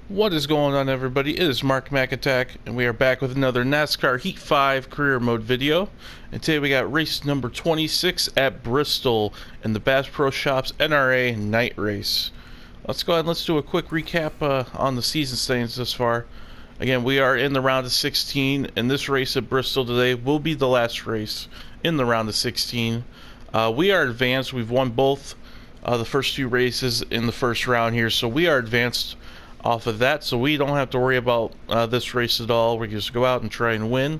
What is going on, everybody? It is Mark McAttack, and we are back with another NASCAR Heat 5 Career Mode video. And today we got race number 26 at Bristol in the Bass Pro Shops NRA Night Race. Let's go ahead and let's do a quick recap on the season standings thus far. Again, we are in the round of 16, and this race at Bristol today will be the last race in the round of 16. We are advanced. We've won both the first two races in the first round here, so we are advanced off of that, so we don't have to worry about this race at all. We can just go out and try and win.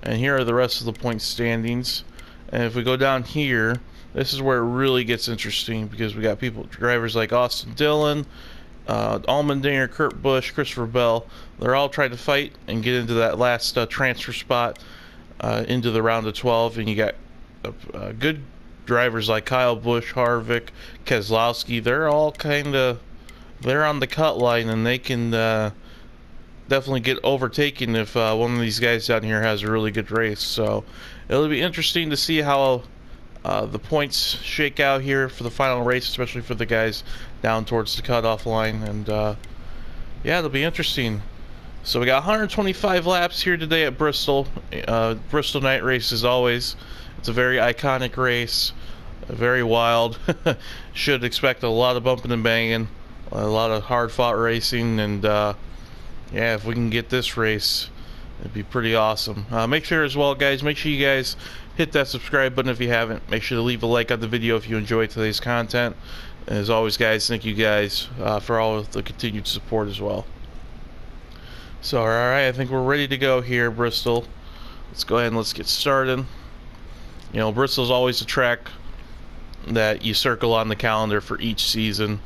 And here are the rest of the point standings. And if we go down here, this is where it really gets interesting, because we got drivers like Austin Dillon, Allmendinger, Kurt Busch, Christopher Bell. They're all trying to fight and get into that last transfer spot into the round of 12. And you got good drivers like Kyle Busch, Harvick, Keselowski. They're all they're on the cut line, and they can definitely get overtaken if one of these guys down here has a really good race. So it'll be interesting to see how the points shake out here for the final race, especially for the guys down towards the cutoff line. And yeah, it'll be interesting. So we got 125 laps here today at Bristol. Bristol night race, as always. It's a very iconic race, very wild. Should expect a lot of bumping and banging, a lot of hard-fought racing, and yeah, if we can get this race, it'd be pretty awesome. Make sure as well, guys, make sure you guys hit that subscribe button if you haven't. Make sure to leave a like on the video if you enjoyed today's content. And as always, guys, thank you guys for all of the continued support as well. So, alright, I think we're ready to go here, Bristol. Let's go ahead and let's get started. You know, Bristol's always a track that you circle on the calendar for each season.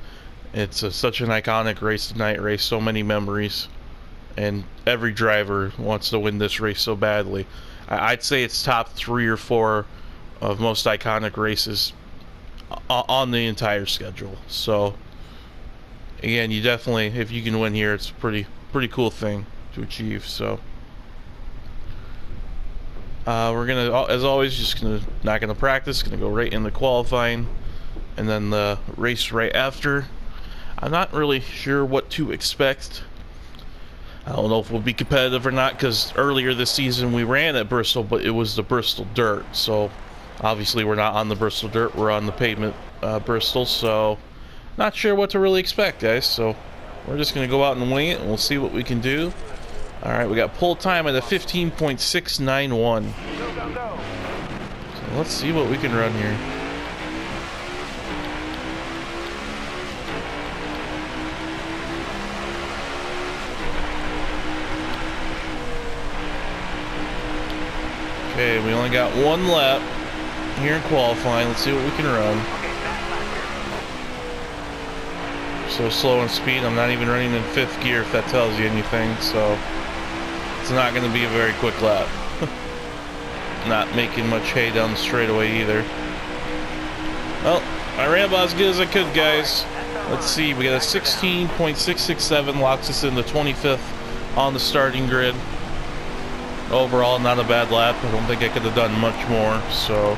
It's such an iconic race, the night race, so many memories, and every driver wants to win this race so badly. I'd say it's top 3 or 4 of most iconic races on the entire schedule. So again, you definitely, if you can win here, it's a pretty cool thing to achieve. So we're gonna, as always, not gonna practice, gonna go right into qualifying, and then the race right after. I'm not really sure what to expect. I don't know if we'll be competitive or not, because earlier this season we ran at Bristol, but it was the Bristol dirt. So obviously we're not on the Bristol dirt, we're on the pavement Bristol. So not sure what to really expect, guys. So we're just going to go out and wing it, and we'll see what we can do. Alright, we got pull time at a 15.691. So let's see what we can run here. Okay, we only got one lap here in qualifying. Let's see what we can run. So slow in speed. I'm not even running in 5th gear, if that tells you anything. So it's not going to be a very quick lap. Not making much hay down the straightaway either. Well, I ran about as good as I could, guys. Let's see. We got a 16.667, locks us in the 25th on the starting grid. Overall, not a bad lap. I don't think I could have done much more. So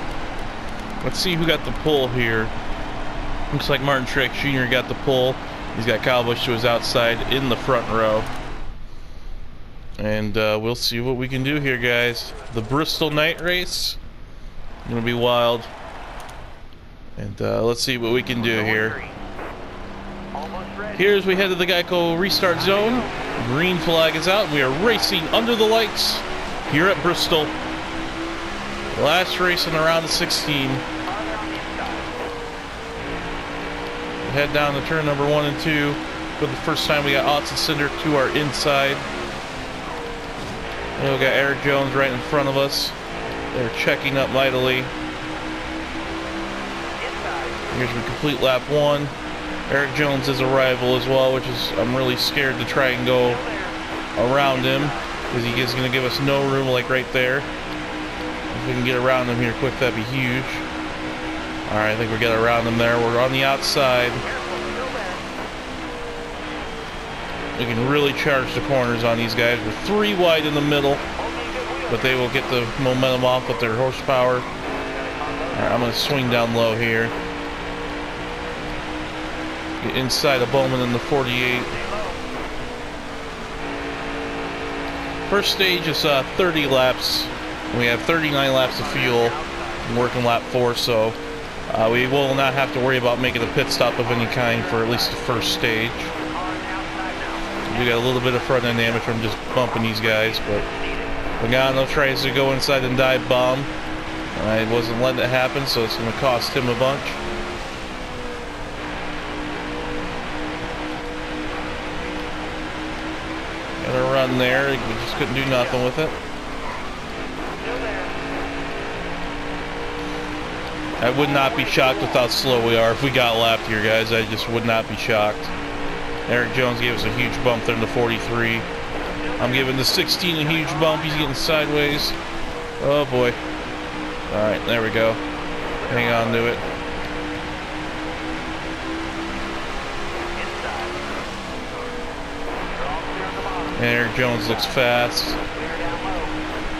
let's see who got the pull here. Looks like Martin Truex Jr. got the pull. He's got Kyle Busch to his outside in the front row. And we'll see what we can do here, guys. The Bristol night race, gonna be wild. And let's see what we can do here. Here as we head to the Geico restart zone. Green flag is out. We are racing under the lights here at Bristol. Last race in the round of 16. Head down to turn number 1 and 2. For the first time, we got Austin Cinder to our inside. And we got Eric Jones right in front of us. They're checking up mightily. Here's a complete lap 1. Eric Jones is a rival as well, which is, I'm really scared to try and go around him, because he is going to give us no room, like right there. If we can get around him here quick, that'd be huge. Alright, I think we got around him there. We're on the outside. We can really charge the corners on these guys. We're 3 wide in the middle, but they will get the momentum off with their horsepower. Alright, I'm going to swing down low here. Get inside of Bowman in the 48. First stage is 30 laps. We have 39 laps of fuel. I'm working lap 4, so we will not have to worry about making a pit stop of any kind for at least the first stage. We got a little bit of front end damage from just bumping these guys, but Logano tries to go inside and dive bomb. I wasn't letting it happen, so it's going to cost him a bunch. Got a run there, we just couldn't do nothing with it. I would not be shocked with how slow we are if we got lapped here, guys. I just would not be shocked. Eric Jones gave us a huge bump there in the 43. I'm giving the 16 a huge bump. He's getting sideways. Oh boy. Alright, there we go. Hang on to it. And Eric Jones looks fast.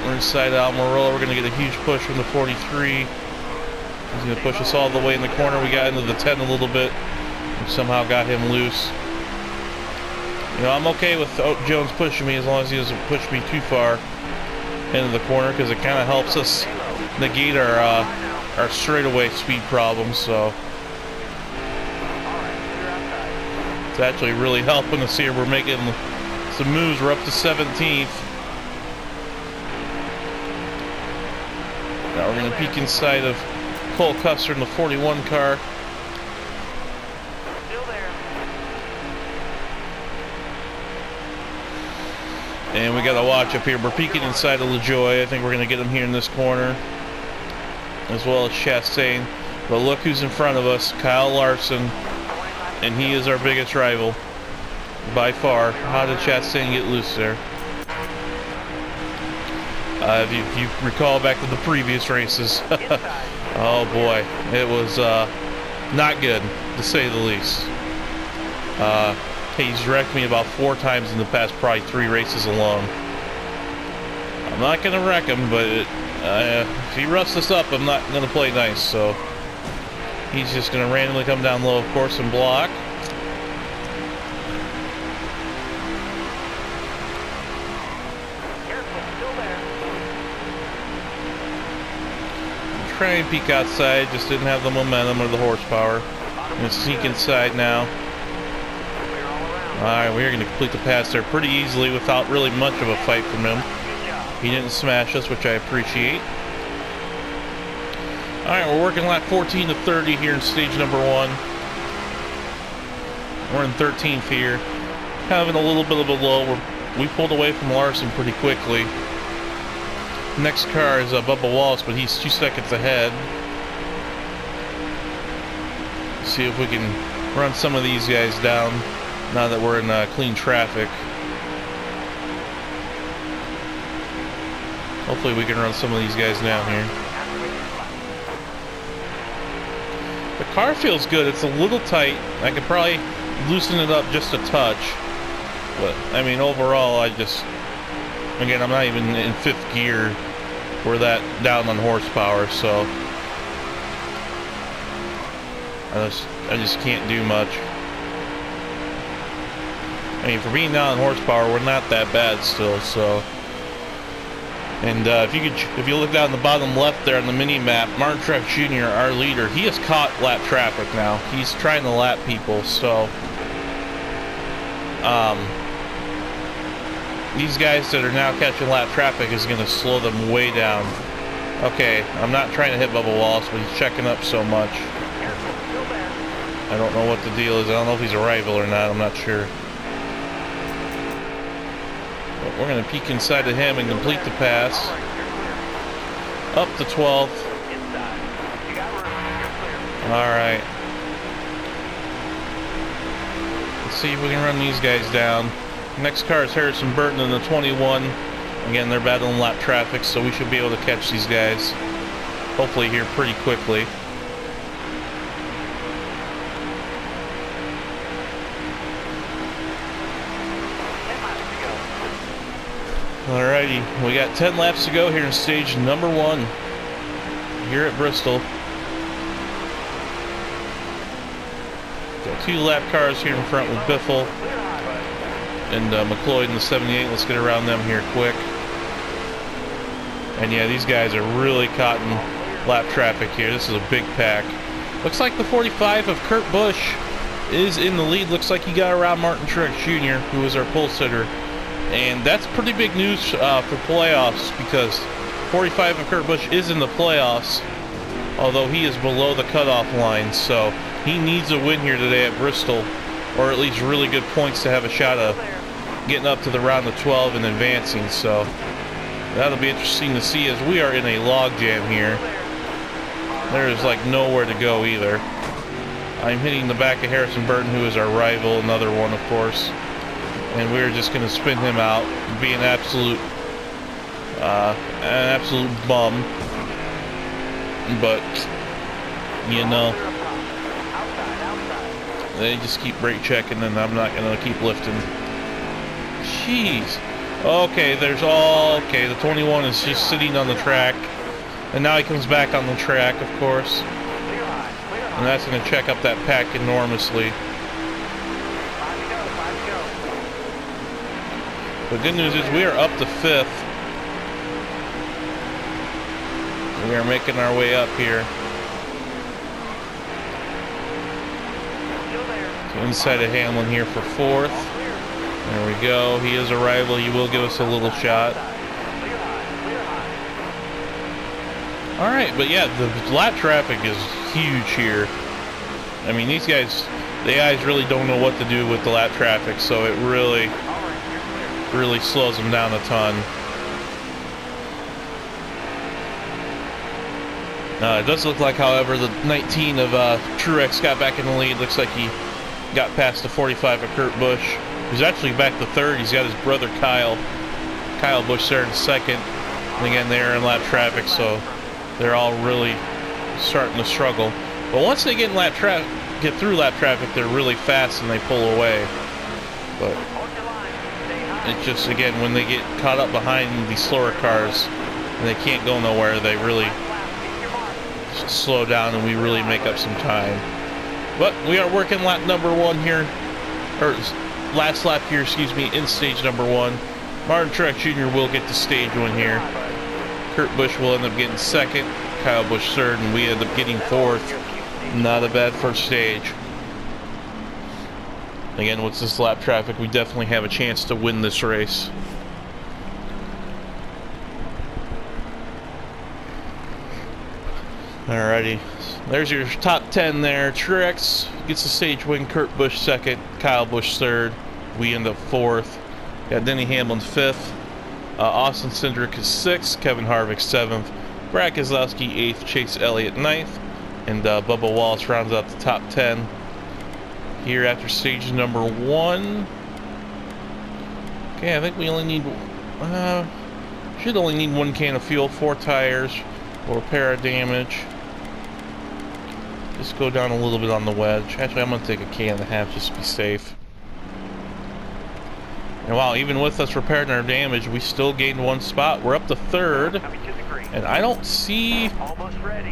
We're inside Almirola. We're going to get a huge push from the 43. He's going to push us all the way in the corner. We got into the 10 a little bit. We somehow got him loose. You know, I'm okay with Jones pushing me as long as he doesn't push me too far into the corner, because it kind of helps us negate our straightaway speed problems. So it's actually really helping us here. We're making some moves. We're up to 17th. Now we're going to peek inside of Cole Custer in the 41 car. And we got to watch up here. We're peeking inside of LaJoy. I think we're going to get him here in this corner, as well as Chastain. But look who's in front of us, Kyle Larson, and he is our biggest rival by far. How did Chastain get loose there? If you recall back to the previous races, oh boy, it was not good, to say the least. He's wrecked me about 4 times in the past probably 3 races alone. I'm not going to wreck him, but if he roughs us up, I'm not going to play nice. So he's just going to randomly come down low, of course, and block. I'm trying to peek outside, just didn't have the momentum or the horsepower. I'm going to sneak inside now. Alright, we're going to complete the pass there pretty easily without really much of a fight from him. He didn't smash us, which I appreciate. Alright, we're working lap 14 to 30 here in stage number 1. We're in 13th here. Kind of in a little bit of a lull. We pulled away from Larson pretty quickly. Next car is Bubba Wallace, but he's 2 seconds ahead. See if we can run some of these guys down now that we're in clean traffic. Hopefully we can run some of these guys down here. The car feels good. It's a little tight. I could probably loosen it up just a touch. But, I mean, overall, again, I'm not even in 5th gear. We're that down on horsepower, so I just can't do much. I mean, for being down on horsepower, we're not that bad still, so. And if you look down the bottom left there on the mini map, Martin Truex Jr., our leader, he has caught lap traffic now. He's trying to lap people, so these guys that are now catching lap traffic is going to slow them way down. Okay, I'm not trying to hit Bubba Wallace, but he's checking up so much. I don't know what the deal is. I don't know if he's a rival or not. I'm not sure. But we're going to peek inside of him and complete the pass. Up to 12th. Alright. Let's see if we can run these guys down. Next car is Harrison Burton in the 21. Again, they're battling lap traffic, so we should be able to catch these guys hopefully here pretty quickly. Alrighty, we got 10 laps to go here in stage number 1 here at Bristol. Got 2 lap cars here in front with Biffle. and McLeod in the 78. Let's get around them here quick. And yeah, these guys are really caught in lap traffic here. This is a big pack. Looks like the 45 of Kurt Busch is in the lead. Looks like he got around Martin Truex Jr., who is our pole sitter. And that's pretty big news for playoffs, because 45 of Kurt Busch is in the playoffs, although he is below the cutoff line. So he needs a win here today at Bristol, or at least really good points to have a shot of getting up to the round of 12 and advancing. So that'll be interesting to see, as we are in a log jam here. There is like nowhere to go either. I'm hitting the back of Harrison Burton, who is our rival, another one of course, and we're just going to spin him out, be an absolute bum. But you know, they just keep brake checking, and I'm not going to keep lifting. Jeez. Okay, okay, the 21 is just sitting on the track, and now he comes back on the track, of course, and that's going to check up that pack enormously. The good news is we are up to 5th. We are making our way up here. So inside of Hamlin here for 4th. There we go. He is a rival. He will give us a little shot. Alright, but yeah, the lap traffic is huge here. I mean, these guys, the guys really don't know what to do with the lap traffic, so it really slows them down a ton. It does look like, however, the 19 of Truex got back in the lead. Looks like he got past the 45 of Kurt Busch. He's actually back to 3rd. He's got his brother Kyle Busch there in 2nd. And again, they're in lap traffic, so they're all really starting to struggle. But once they get through lap traffic, they're really fast and they pull away. But it's just, again, when they get caught up behind these slower cars and they can't go nowhere, they really slow down, and we really make up some time. But we are working lap number 1 here, or last lap here, excuse me, in stage number 1. Martin Truex Jr. will get to stage 1 here. Kurt Busch will end up getting 2nd, Kyle Busch 3rd, and we end up getting 4th. Not a bad first stage. Again, with this lap traffic, we definitely have a chance to win this race. Alrighty, there's your top 10 there. Truex gets the stage win, Kurt Busch 2nd, Kyle Busch 3rd. We end up 4th. Got Denny Hamlin 5th. Austin Cindric is 6th, Kevin Harvick 7th, Brad Keselowski 8th, Chase Elliott 9th, and Bubba Wallace rounds out the top 10 here after stage number 1. Okay, I think we only need should only need 1 can of fuel, 4 tires, will repair our damage. Just go down a little bit on the wedge. Actually, I'm going to take a can and a half just to be safe. And wow, even with us repairing our damage, we still gained 1 spot. We're up to 3rd, and I don't see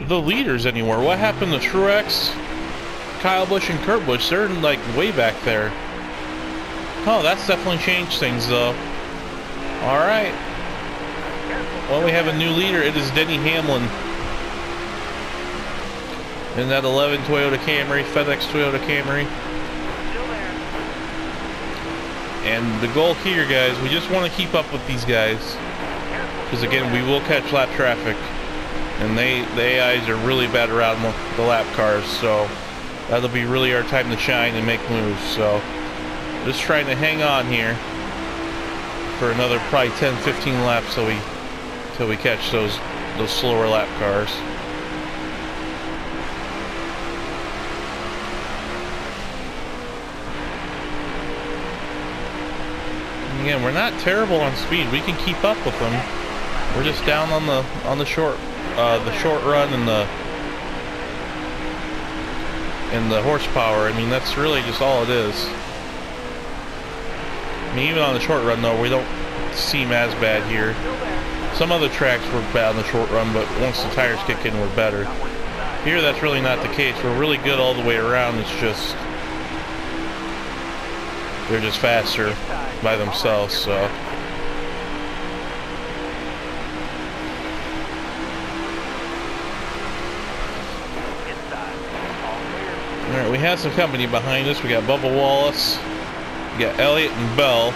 the leaders anywhere. What happened to Truex, Kyle Busch, and Kurt Busch? They're like way back there. Oh, that's definitely changed things though. Alright. Well, we have a new leader. It is Denny Hamlin in that 11 Toyota Camry, FedEx Toyota Camry. And the goal here, guys, we just want to keep up with these guys, because again, we will catch lap traffic, and the AIs are really bad around the lap cars, so that'll be really our time to shine and make moves. So just trying to hang on here for another probably 10-15 laps till we catch those slower lap cars. Again, we're not terrible on speed. We can keep up with them. We're just down on the short run and the horsepower. I mean, that's really just all it is. I mean, even on the short run though, we don't seem as bad here. Some other tracks were bad on the short run, but once the tires kick in, we're better. Here, that's really not the case. We're really good all the way around. It's just they're just faster by themselves. So alright, we have some company behind us. We got Bubba Wallace, we got Elliott and Bell.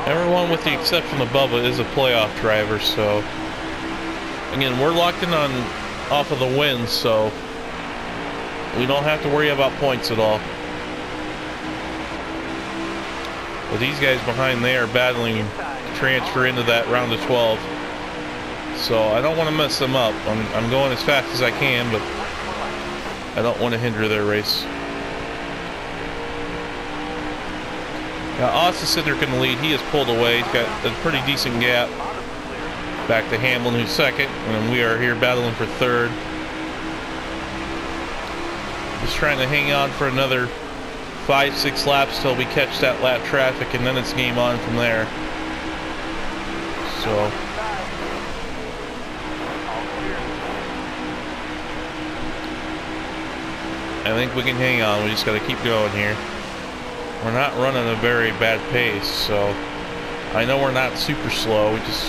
Everyone with the exception of Bubba is a playoff driver, so again, we're locked in on off of the wins, so we don't have to worry about points at all. But these guys behind, they are battling to transfer into that round of 12. So I don't want to mess them up. I'm going as fast as I can, but I don't want to hinder their race. Now Austin Cindric in the lead. He has pulled away. He's got a pretty decent gap. Back to Hamlin, who's second, and we are here battling for third. Just trying to hang on for another 5-6 laps till we catch that lap traffic, and then it's game on from there. So I think we can hang on. We just got to keep going here. We're not running a very bad pace, so I know we're not super slow. We just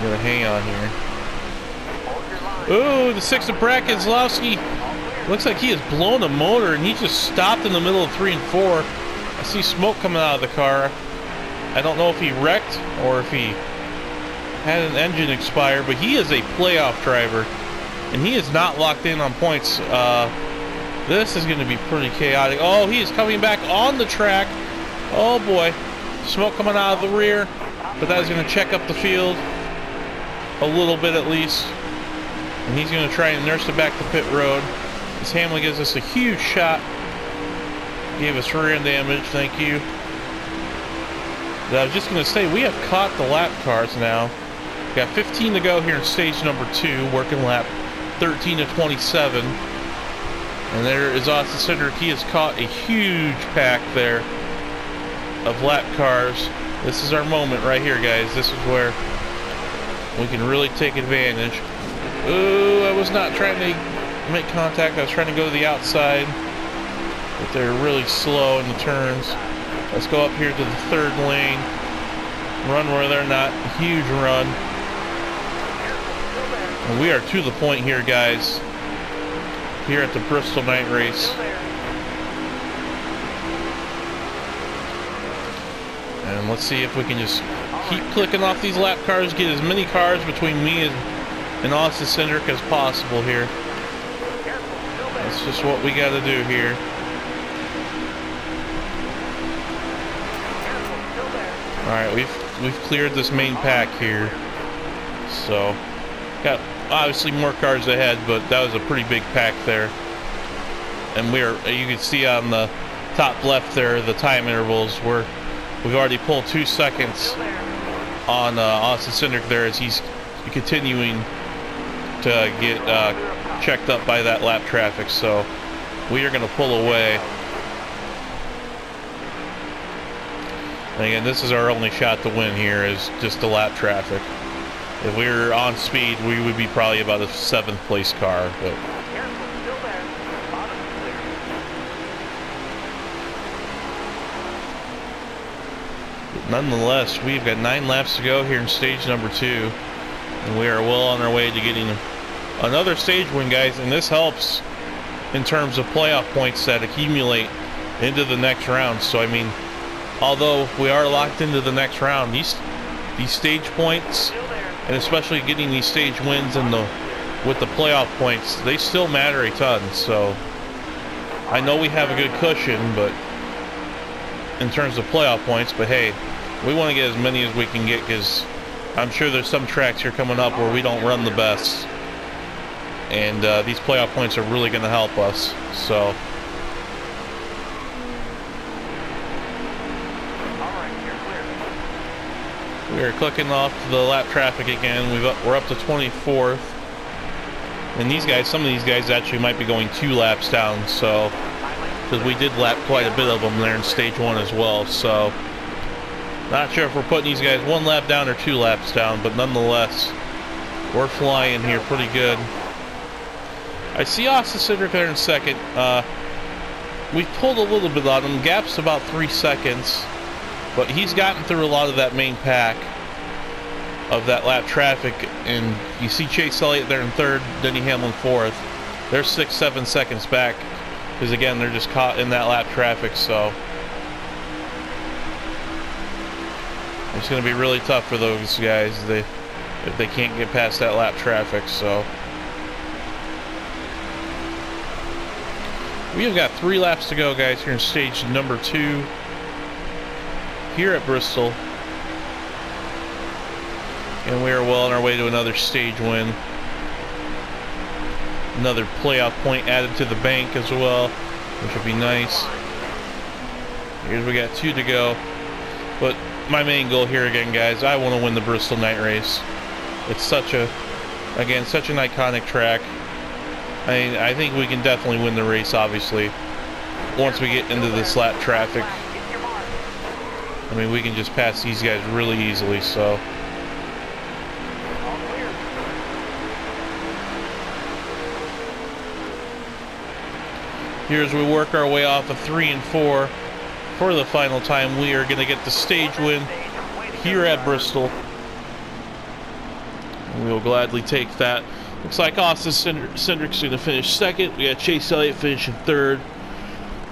gotta hang on here. Ooh, the 6th of bracket, Zlowski. Looks like he has blown a motor, and he just stopped in the middle of 3 and 4. I see smoke coming out of the car. I don't know if he wrecked or if he had an engine expire, but he is a playoff driver, and he is not locked in on points. This is going to be pretty chaotic. Oh, he is coming back on the track. Oh boy, smoke coming out of the rear, but that is going to check up the field a little bit at least, and he's going to try and nurse it back to pit road. This Hamlin gives us a huge shot. Gave us rear end damage, thank you. But I was just going to say, we have caught the lap cars now. We got 15 to go here in stage number 2, working lap 13 to 27. And there is Austin Cindric. He has caught a huge pack there of lap cars. This is our moment right here, guys. This is where we can really take advantage. Ooh, I was not trying to make contact. I was trying to go to the outside, but they're really slow in the turns. Let's go up here to the 3rd lane. Run where they're not. Huge run. And we are to the point here, guys, here at the Bristol night race. And let's see if we can just keep clicking off these lap cars, get as many cars between me and Austin Cindric as possible here. That's just what we got to do here. Alright, we've cleared this main pack here. So got obviously more cars ahead, but that was a pretty big pack there. And you can see on the top left there the time intervals where we've already pulled 2 seconds on Austin Cindric there as he's continuing to get checked up by that lap traffic. So we are going to pull away. And again, this is our only shot to win here, is just the lap traffic. If we were on speed, we would be probably about a 7th place car. But nonetheless, we've got 9 laps to go here in stage number 2, and we are well on our way to getting another stage win, guys. And this helps in terms of playoff points that accumulate into the next round. So I mean, although we are locked into the next round, these stage points, and especially getting these stage wins with the playoff points, they still matter a ton. So I know we have a good cushion, but in terms of playoff points, but hey, we want to get as many as we can get, because I'm sure there's some tracks here coming up where we don't run the best, and these playoff points are really going to help us. So we are clicking off the lap traffic again. We're up to 24th, and these guys, some of these guys actually might be going 2 laps down. So because we did lap quite a bit of them there in stage 1 as well. So not sure if we're putting these guys 1 lap down or 2 laps down, but nonetheless, we're flying here pretty good. I see Austin Cindric there in second. we've pulled a little bit on him. Gap's about 3 seconds, but he's gotten through a lot of that main pack of that lap traffic. And you see Chase Elliott there in third, Denny Hamlin fourth. They're 6-7 seconds back because again they're just caught in that lap traffic. So it's going to be really tough for those guys if they can't get past that lap traffic. So we have got 3 laps to go, guys, here in stage number 2 here at Bristol. And we are well on our way to another stage win. Another playoff point added to the bank as well, which would be nice. Here's we got 2 to go. But my main goal here again, guys, I want to win the Bristol night race. It's such an iconic track. I think we can definitely win the race, obviously, once we get into this lap traffic. I mean, we can just pass these guys really easily, so. Here as we work our way off of 3 and 4 for the final time, we are going to get the stage win here at Bristol. And we will gladly take that. Looks like Austin Cindric's going to finish second. We got Chase Elliott finishing third.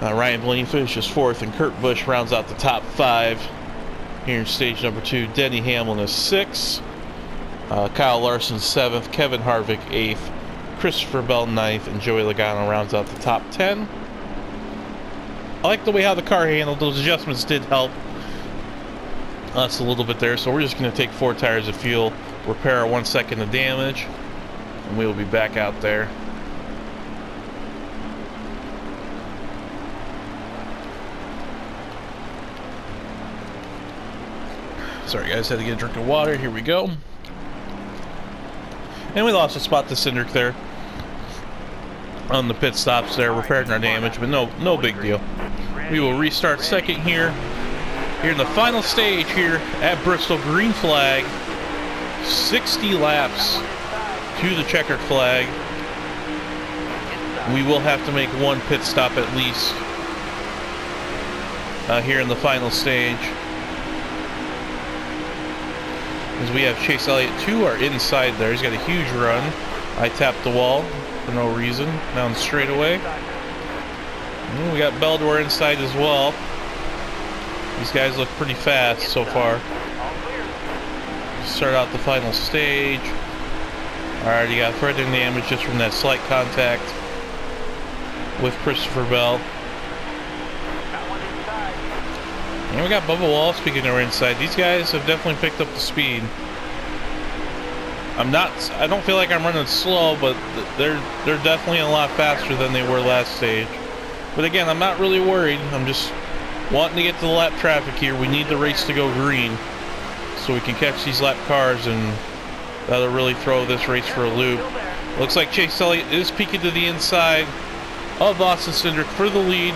Ryan Blaney finishes fourth, and Kurt Busch rounds out the top 5 here in stage number 2. Denny Hamlin is 6th. Kyle Larson 7th. Kevin Harvick 8th. Christopher Bell 9th, and Joey Logano rounds out the top 10. I like the way how the car handled. Those adjustments did help us a little bit there, so we're just going to take 4 tires of fuel, repair our 1 second of damage, and we will be back out there. Sorry guys, had to get a drink of water. Here we go. And we lost a spot to Cindric there on the pit stops there, repairing our damage, but no big deal. We will restart second here in the final stage here at Bristol. Green flag, 60 laps to the checkered flag. We will have to make 1 pit stop at least here in the final stage, as we have Chase Elliott to our inside there. He's got a huge run. I tapped the wall for no reason down straightaway. And we got Bell to our inside as well. These guys look pretty fast so far. Start out the final stage. Alright, you got further damage just from that slight contact with Christopher Bell. And we got Bubba Wallace speaking to our inside. These guys have definitely picked up the speed. I don't feel like I'm running slow, but they're definitely a lot faster than they were last stage. But again, I'm not really worried. I'm just wanting to get to the lap traffic here. We need the race to go green so we can catch these lap cars, and that'll really throw this race for a loop. Looks like Chase Elliott is peeking to the inside of Austin Cindric for the lead.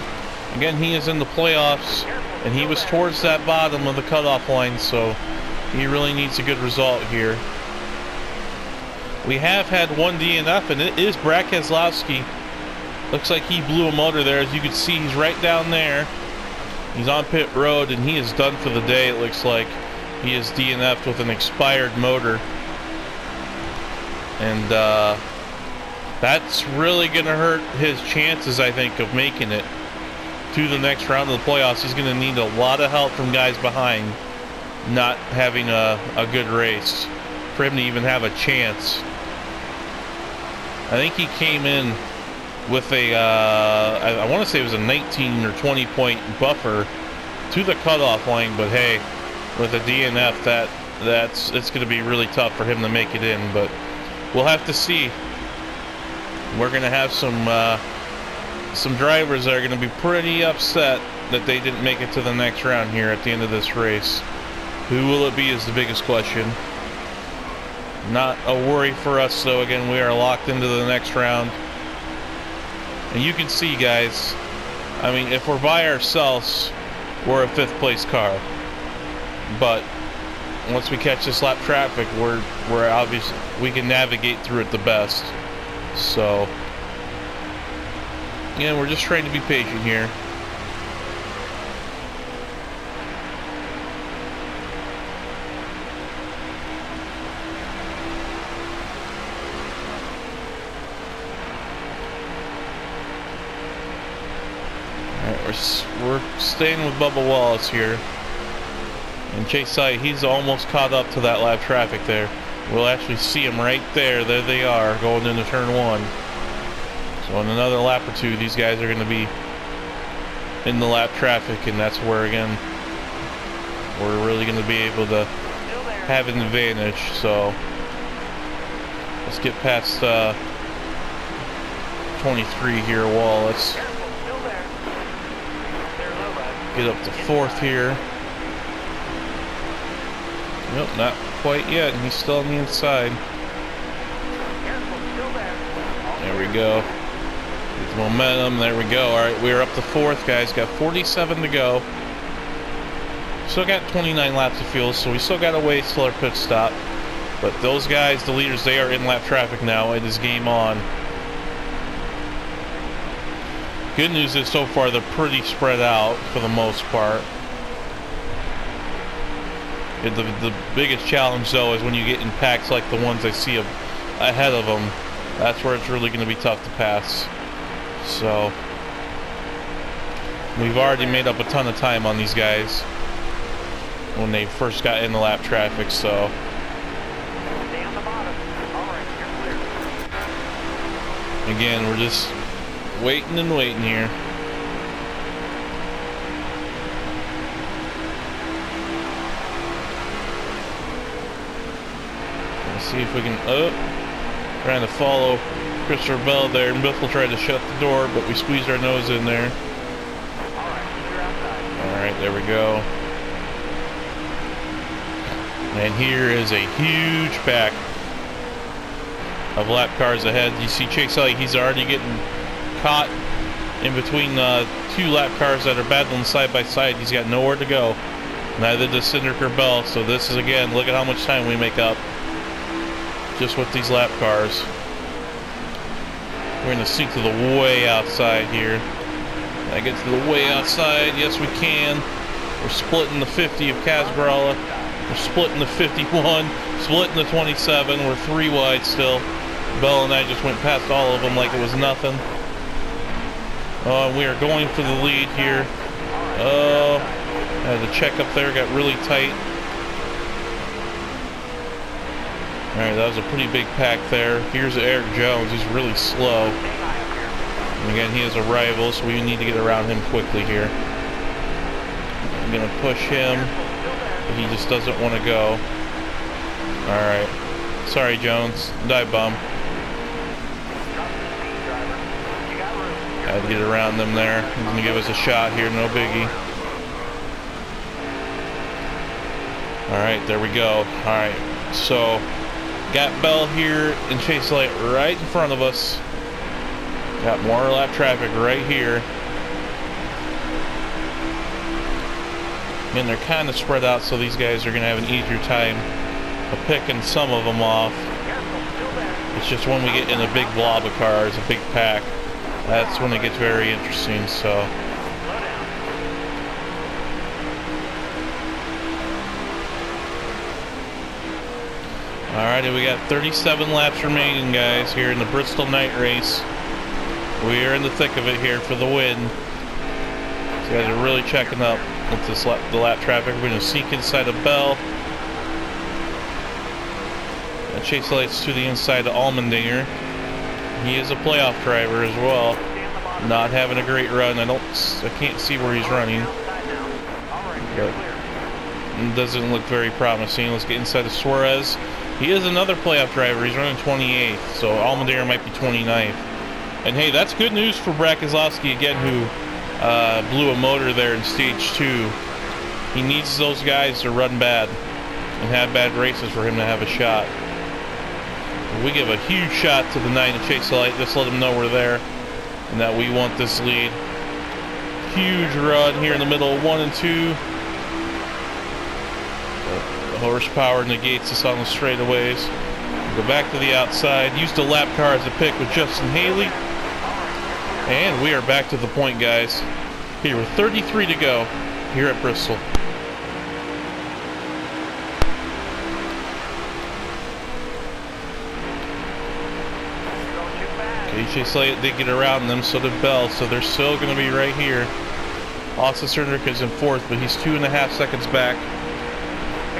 Again, he is in the playoffs, and he was towards that bottom of the cutoff line, so he really needs a good result here. We have had 1 DNF, and it is Brad Keselowski. Looks like he blew a motor there. As you can see, he's right down there. He's on pit road, and he is done for the day. It looks like he is DNF'd with an expired motor. And that's really going to hurt his chances, I think, of making it to the next round of the playoffs. He's going to need a lot of help from guys behind, not having a good race for him to even have a chance. I think he came in with a I want to say it was a 19 or 20 point buffer to the cutoff line, but hey, with a DNF, it's going to be really tough for him to make it in. But we'll have to see. We're going to have some drivers that are going to be pretty upset that they didn't make it to the next round here at the end of this race. Who will it be is the biggest question. Not a worry for us, though. Again, we are locked into the next round. And you can see, guys, I mean, if we're by ourselves, we're a 5th place car. But once we catch this lap traffic, we're obviously, we can navigate through it the best. So Again, we're just trying to be patient here. We're staying with Bubba Wallace here, and Chase Elliott, he's almost caught up to that lap traffic there. We'll actually see him right there. There they are, going into turn 1. So in another lap or two, these guys are going to be in the lap traffic, and that's where, again, we're really going to be able to have an advantage. So let's get past 23 here, Wallace. Get up to 4th here. Nope, not quite yet, and he's still on the inside. There we go. Get the momentum, there we go. Alright, we're up to 4th, guys. Got 47 to go. Still got 29 laps of fuel, so we still got a ways till our pit stop. But those guys, the leaders, they are in lap traffic now. It is game on. Good news is so far they're pretty spread out for the most part. The biggest challenge though is when you get in packs like the ones I see ahead of them. That's where it's really going to be tough to pass. So we've already made up a ton of time on these guys when they first got in the lap traffic. So again, we're just waiting and waiting here. Let's see if we can. Trying to follow Christopher Bell there, and Bristol tried to shut the door, but we squeezed our nose in there. Alright, there we go. And here is a huge pack of lap cars ahead. You see Chase Elliott, he's already getting caught in between 2 lap cars that are battling side by side. He's got nowhere to go. Neither does Cindric or Bell. So this is, again, look at how much time we make up just with these lap cars. We're going to sink to the way outside here. I get to the way outside. Yes, we can. We're splitting the 50 of Casbarella. We're splitting the 51. Splitting the 27. We're 3 wide still. Bell and I just went past all of them like it was nothing. We are going for the lead here. The check up there got really tight. Alright, that was a pretty big pack there. Here's Eric Jones. He's really slow. And again, he is a rival, so we need to get around him quickly here. I'm going to push him, but he just doesn't want to go. Alright. Sorry, Jones. Dive bomb. Had to get around them there. He's going to give us a shot here, no biggie. Alright, there we go. Alright, so got Bell here and Chase Elliott right in front of us. Got more lap traffic right here. And they're kind of spread out, so these guys are going to have an easier time of picking some of them off. It's just when we get in a big blob of cars, a big pack, that's when it gets very interesting. So alrighty, we got 37 laps remaining, guys, here in the Bristol night race. We are in the thick of it here for the win. These guys are really checking up with this the lap traffic. We're going to sneak inside of Bell. And Chase Elliott's to the inside of Allmendinger. He is a playoff driver as well. Not having a great run. I can't see where he's running. But it doesn't look very promising. Let's get inside of Suarez. He is another playoff driver. He's running 28th, so Allmendinger might be 29th. And hey, that's good news for Brad Keselowski again, who blew a motor there in stage 2. He needs those guys to run bad and have bad races for him to have a shot. We give a huge shot to the 9 to Chase Elliott. Just let him know we're there and that we want this lead. Huge run here in the middle, 1 and 2. The horsepower negates us on the straightaways. Go back to the outside. Use the lap car as a pick with Justin Haley. And we are back to the point, guys. Here with 33 to go here at Bristol. Okay, Chase Elliott did get around them, so did Bell, so they're still going to be right here. Austin Cindric is in fourth, but he's 2.5 seconds back.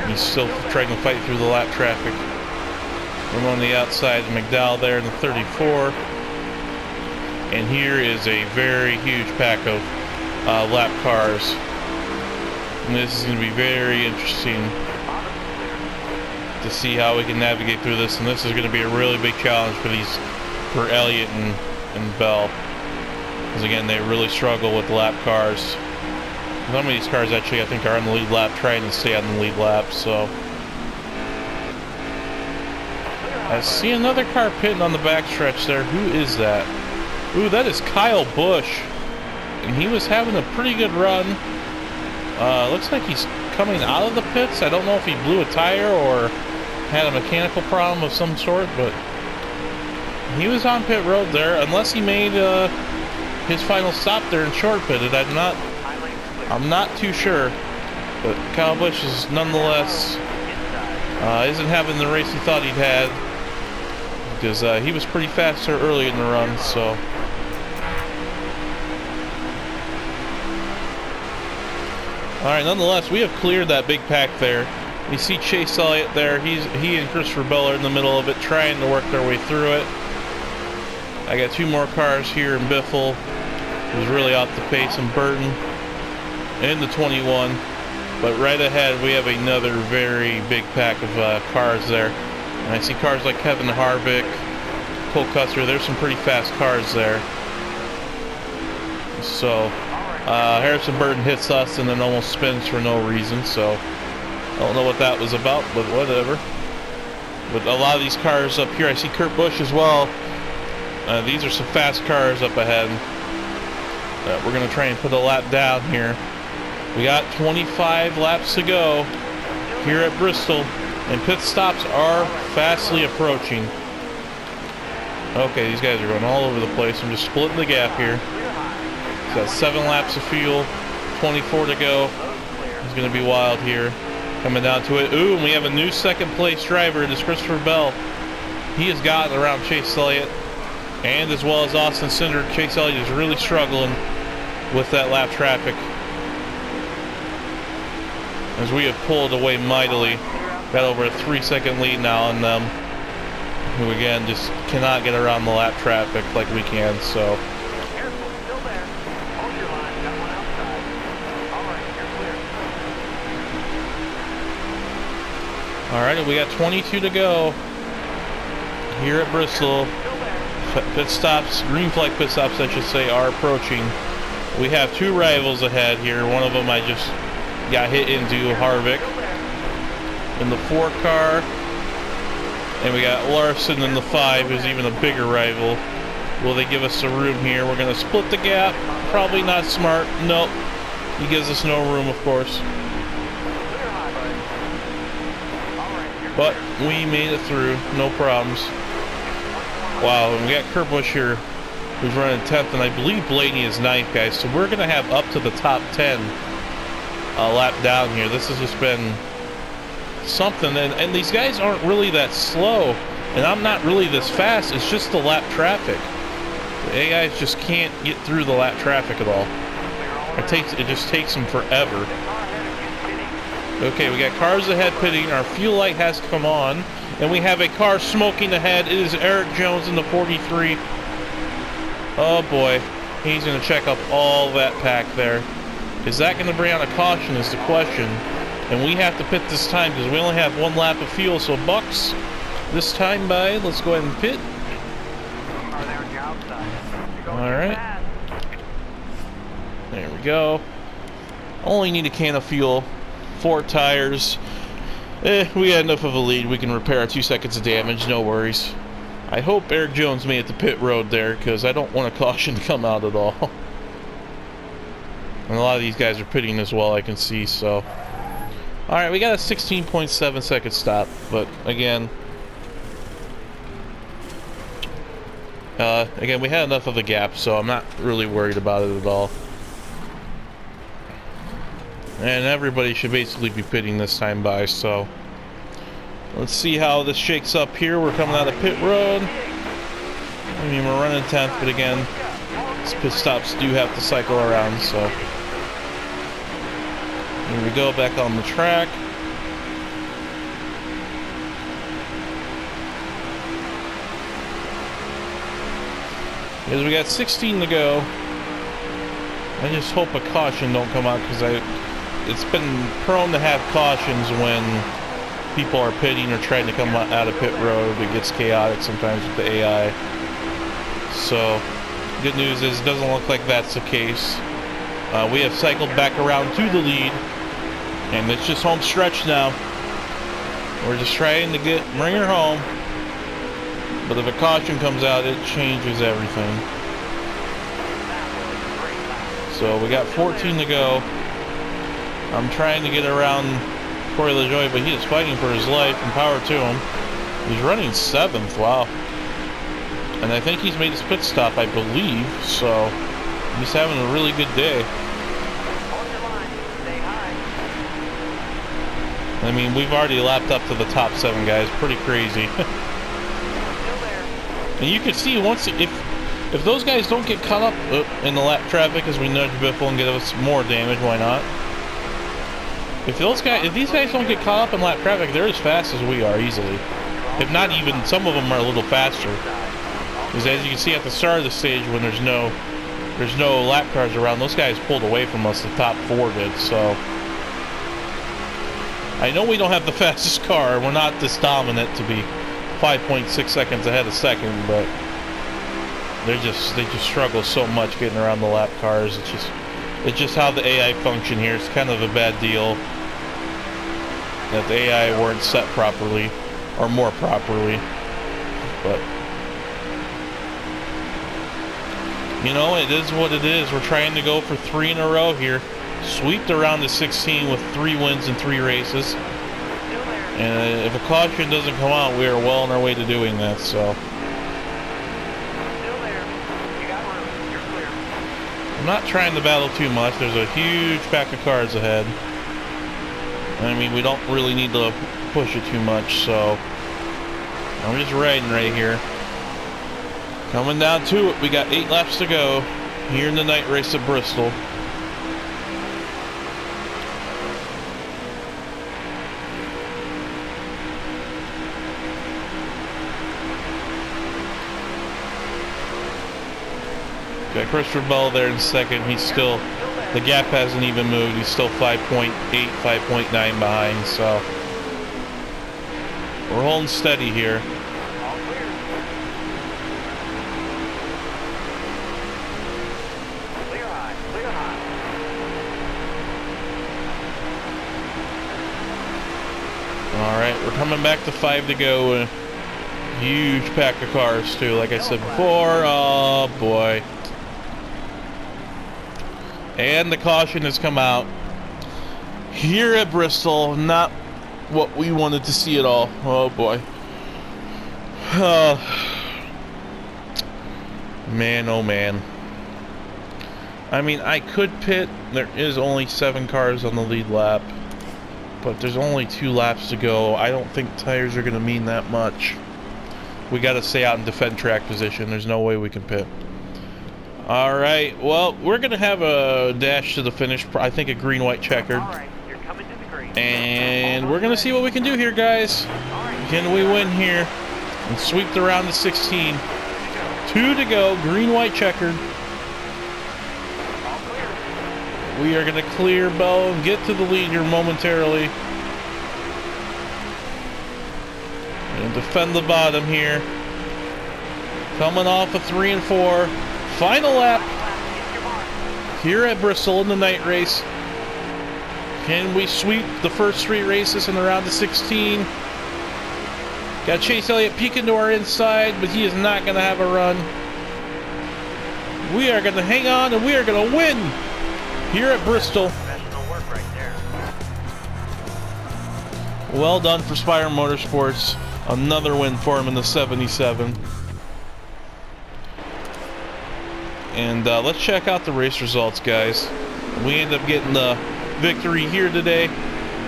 He's still trying to fight through the lap traffic. I'm on the outside, McDowell there in the 34. And here is a very huge pack of lap cars. And this is going to be very interesting to see how we can navigate through this. And this is going to be a really big challenge for Elliott and Bell. Because again, they really struggle with lap cars. Some of these cars actually, I think, are on the lead lap, trying to stay on the lead lap. So I see another car pitting on the backstretch there. Who is that? Ooh, that is Kyle Busch. And he was having a pretty good run. Looks like he's coming out of the pits. I don't know if he blew a tire or had a mechanical problem of some sort, but he was on pit road there, unless he made his final stop there and short pitted. I'm not too sure. But Kyle Busch is nonetheless isn't having the race he thought he'd had, because he was pretty fast there early in the run. So alright, nonetheless, we have cleared that big pack there. You see Chase Elliott there. He and Christopher Bell are in the middle of it, trying to work their way through it. I got two more cars here in Biffle, who's really off the pace, and Burton in the 21. But right ahead, we have another very big pack of cars there. And I see cars like Kevin Harvick, Cole Custer. There's some pretty fast cars there. So Harrison Burton hits us and then almost spins for no reason. So I don't know what that was about, but whatever. But a lot of these cars up here, I see Kurt Busch as well. These are some fast cars up ahead. We're going to try and put a lap down here. We got 25 laps to go here at Bristol, and pit stops are fastly approaching. Okay, these guys are going all over the place. I'm just splitting the gap here. He's got 7 laps of fuel, 24 to go. It's going to be wild here. Coming down to it. Ooh, and we have a new second place driver. It is Christopher Bell. He has gotten around Chase Elliott, and as well as Austin Cindric. Chase Elliott is really struggling with that lap traffic, as we have pulled away mightily. Got over a 3-second lead now on them, who again just cannot get around the lap traffic like we can. So alright, we got 22 to go here at Bristol. Pit stops, green flag pit stops I should say, are approaching. We have 2 rivals ahead here. One of them I just got hit into, Harvick in the 4 car, and we got Larson in the 5, who's even a bigger rival. Will they give us the room here? We're going to split the gap. Probably not smart. Nope. He gives us no room, of course. But we made it through, no problems. Wow, and we got Kurt Busch here, who's running 10th, and I believe Blaney is 9th, guys. So we're going to have up to the top 10 lap down here. This has just been something, and these guys aren't really that slow, and I'm not really this fast. It's just the lap traffic. The AIs just can't get through the lap traffic at all. It just takes them forever. Okay, we got cars ahead pitting. Our fuel light has come on, and we have a car smoking ahead. It is Eric Jones in the 43. Oh boy, he's going to check up all that pack there. Is that going to bring on a caution is the question. And we have to pit this time because we only have 1 lap of fuel. So Bucks, this time by, let's go ahead and pit. Alright. There we go. Only need a can of fuel. 4 tires. We got enough of a lead. We can repair our 2 seconds of damage. No worries. I hope Eric Jones made it to pit road there, because I don't want a caution to come out at all. And a lot of these guys are pitting as well, I can see. So alright, we got a 16.7 second stop. But again, Again, we had enough of a gap, so I'm not really worried about it at all. And everybody should basically be pitting this time by, so let's see how this shakes up here. We're coming out of pit road. I mean, we're running 10th, but again, these pit stops do have to cycle around, so here we go, back on the track. Because we got 16 to go. I just hope a caution don't come out, because it's been prone to have cautions when people are pitting or trying to come out of pit road. It gets chaotic sometimes with the AI. So, good news is it doesn't look like that's the case. We have cycled back around to the lead, and it's just home stretch now. We're just trying to bring her home. But if a caution comes out, it changes everything. So we got 14 to go. I'm trying to get around Corey LaJoie, but he is fighting for his life, and power to him. He's running 7th, wow. And I think he's made his pit stop, I believe, so he's having a really good day. I mean, we've already lapped up to the top 7 guys, pretty crazy. And you can see if those guys don't get caught up in the lap traffic as we nudge Biffle and get us more damage, why not? If these guys don't get caught up in lap traffic, they're as fast as we are easily. If not even, some of them are a little faster. Because as you can see at the start of the stage, when there's no lap cars around, those guys pulled away from us. The top 4 did. So I know we don't have the fastest car. We're not this dominant to be 5.6 seconds ahead of second, but they just struggle so much getting around the lap cars. It's just how the AI function here. It's kind of a bad deal that the AI weren't set properly or more properly. But you know, it is what it is. We're trying to go for 3 in a row here. Sweep the round to 16 with 3 wins in 3 races. And if a caution doesn't come out, we are well on our way to doing that, so. I'm not trying to battle too much. There's a huge pack of cars ahead. I mean, we don't really need to push it too much, so I'm just riding right here. Coming down to it, we got 8 laps to go here in the night race at Bristol. Got Christopher Bell there in second. He's still, the gap hasn't even moved. He's still 5.8, 5.9 behind, so we're holding steady here. Alright, we're coming back to 5 to go. A huge pack of cars too, like I said before. Oh boy. And the caution has come out here at Bristol. Not what we wanted to see at all. Oh boy. Man, oh man. I mean, I could pit. There is only 7 cars on the lead lap, but there's only 2 laps to go. I don't think tires are going to mean that much. We got to stay out and defend track position. There's no way we can pit. Alright, well, we're going to have a dash to the finish. I think a green-white checkered. And we're going to see what we can do here, guys. Can we win here and sweep the round to 16? 2 to go, green-white checkered. We are going to clear Bell and get to the lead here momentarily. And defend the bottom here. Coming off of 3 and 4. Final lap here at Bristol in the night race. Can we sweep the first 3 races in the round of 16? Got Chase Elliott peeking to our inside, but he is not going to have a run. We are going to hang on, and we are going to win here at Bristol. Well done for Spire Motorsports. Another win for him in the 77. and let's check out the race results, guys. We end up getting the victory here today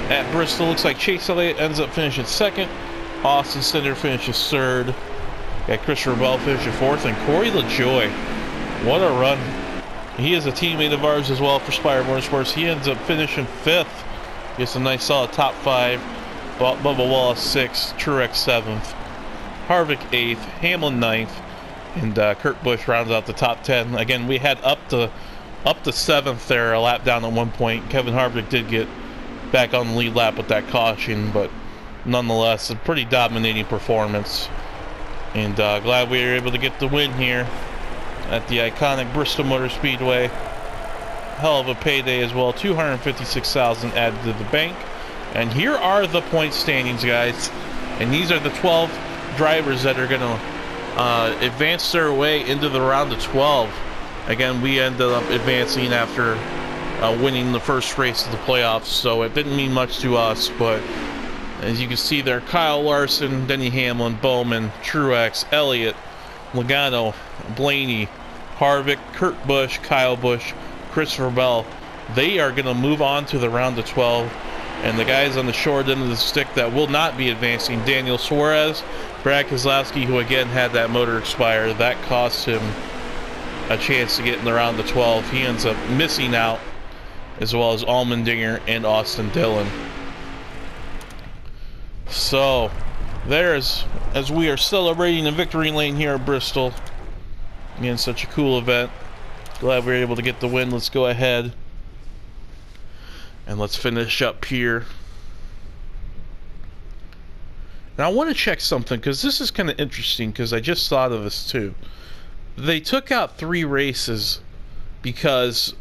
at Bristol. Looks like Chase Elliott ends up finishing second. Austin Center finishes third. Got Christopher Bell finishing fourth, and Corey LaJoy. What a run. He is a teammate of ours as well for Spire Motorsports. He ends up finishing fifth. Gets a nice solid top five. Bubba Wallace sixth, Truex seventh, Harvick eighth, Hamlin ninth, and Kurt Busch rounds out the top 10. Again, we had up to seventh there, a lap down at one point. Kevin Harvick did get back on the lead lap with that caution, but nonetheless, a pretty dominating performance. And glad we were able to get the win here at the iconic Bristol Motor Speedway. Hell of a payday as well. $256,000 added to the bank. And here are the point standings, guys. And these are the 12 drivers that are going to advance their way into the round of 12. Again, we ended up advancing after winning the first race of the playoffs, so it didn't mean much to us. But as you can see there, Kyle Larson, Denny Hamlin, Bowman, Truex, Elliott, Logano, Blaney, Harvick, Kurt Busch, Kyle Busch, Christopher Bell, they are going to move on to the round of 12. And the guys on the short end of the stick that will not be advancing, Daniel Suarez, Brad Keselowski, who again had that motor expire, that cost him a chance to get in the round of 12. He ends up missing out, as well as Allmendinger and Austin Dillon. So, there's, as we are celebrating the victory lane here at Bristol. Again, such a cool event. Glad we were able to get the win. Let's go ahead and let's finish up here. Now I want to check something, because this is kind of interesting, because I just thought of this too. They took out 3 races because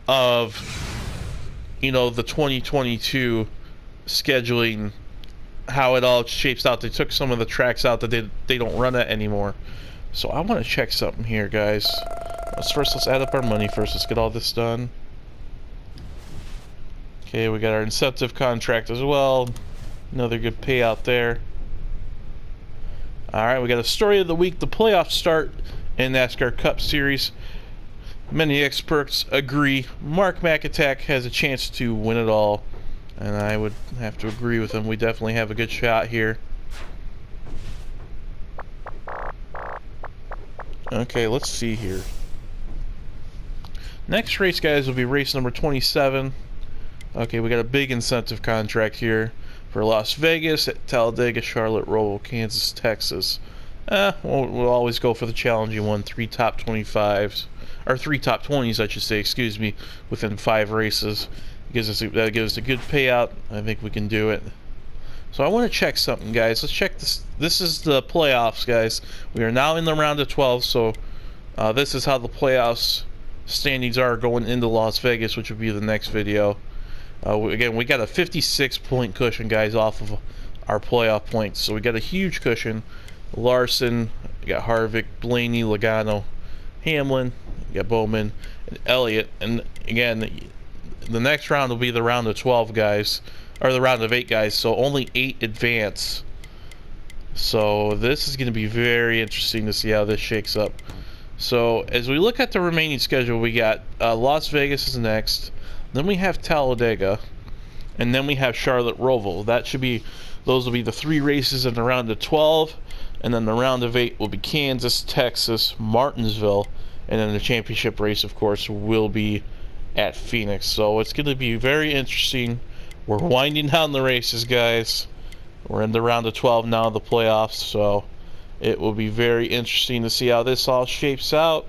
of, you know, the 2022 scheduling, how it all shapes out. They took some of the tracks out that they don't run at anymore. So I want to check something here, guys. Let's add up our money first. Let's get all this done. Okay, we got our incentive contract as well. Another good payout there. Alright, we got a story of the week. The playoffs start in NASCAR Cup Series. Many experts agree Mark McAtack has a chance to win it all. And I would have to agree with him. We definitely have a good shot here. Okay, let's see here. Next race, guys, will be race number 27. Okay, we got a big incentive contract here for Las Vegas, at Talladega, Charlotte, Roval, Kansas, Texas. We'll always go for the challenging one. 3 top 25s, or 3 top 20s, I should say, excuse me, within 5 races. That gives us a good payout. I think we can do it. So I want to check something, guys. Let's check this. This is the playoffs, guys. We are now in the round of 12, so this is how the playoffs standings are going into Las Vegas, which will be the next video. Again, we got a 56-point cushion, guys, off of our playoff points. So we got a huge cushion. Larson, we got Harvick, Blaney, Logano, Hamlin, we got Bowman, and Elliott. And again, the next round will be the round of 12, guys, or the round of 8, guys. So only 8 advance. So this is going to be very interesting to see how this shakes up. So as we look at the remaining schedule, we got Las Vegas is next. Then we have Talladega, and then we have Charlotte, Roval. Those will be the 3 races in the round of 12, and then the round of 8 will be Kansas, Texas, Martinsville, and then the championship race, of course, will be at Phoenix. So it's going to be very interesting. We're winding down the races, guys. We're in the round of 12 now, the playoffs, so it will be very interesting to see how this all shapes out.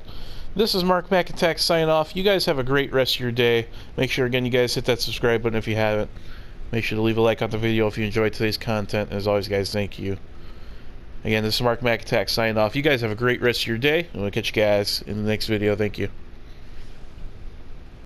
This is Mark McAtack signing off. You guys have a great rest of your day. Make sure, again, you guys hit that subscribe button if you haven't. Make sure to leave a like on the video if you enjoyed today's content. And as always, guys, thank you. Again, this is Mark McAtack signing off. You guys have a great rest of your day. And we'll catch you guys in the next video. Thank you.